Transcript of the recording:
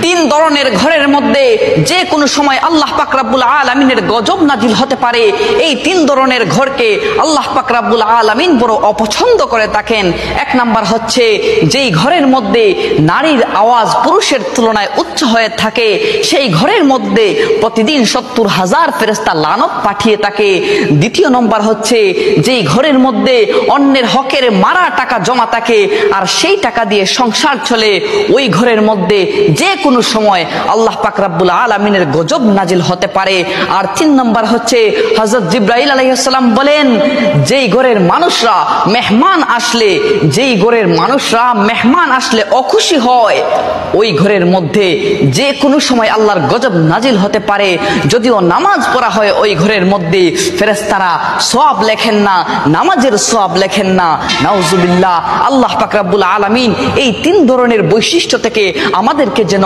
তিন ধরনের ঘরের মধ্যে যে কোনো সময় আল্লাহ পাক রব্বুল আলামিনের গজব নাজিল হতে পারে। এই তিন ধরনের ঘরকে আল্লাহ পাক রব্বুল আলামিন বড় অপছন্দ করে থাকেন। এক নাম্বার হচ্ছে যেই ঘরের মধ্যে নারীর আওয়াজ পুরুষের তুলনায় উচ্চ হয়ে থাকে, সেই ঘরের মধ্যে প্রতিদিন 70,000 ফেরেশতা লানত পাঠিয়ে থাকে। দ্বিতীয় নম্বর হচ্ছে যেই ঘরের মধ্যে অন্যের হকের মারা টাকা জমা থাকে আর সেই টাকা দিয়ে সংসার চলে, ওই ঘরের মধ্যে যে কোনো সময় আল্লাহ পাক রব্বুল আলামিনের গজব নাজিল হতে পারে। আর তিন নম্বর হচ্ছে হযরত জিবরাইল আলাইহিস সালাম বলেন, যেই ঘরের মানুষরা মেহমান আসলে অখুশি হয়, ওই ঘরের মধ্যে যে কোনো সময় আল্লাহর গজব নাজিল হতে পারে। যদিও নামাজ পড়া হয় ওই ঘরের মধ্যে, ফেরেশতারা সওয়াব লেখেন না, নামাজের সওয়াব লেখেন না। নাউজুবিল্লাহ। আল্লাহ পাক রব্বুল আলামিন এই তিন ধরনের বৈশিষ্ট্য থেকে আমাদেরকে যেন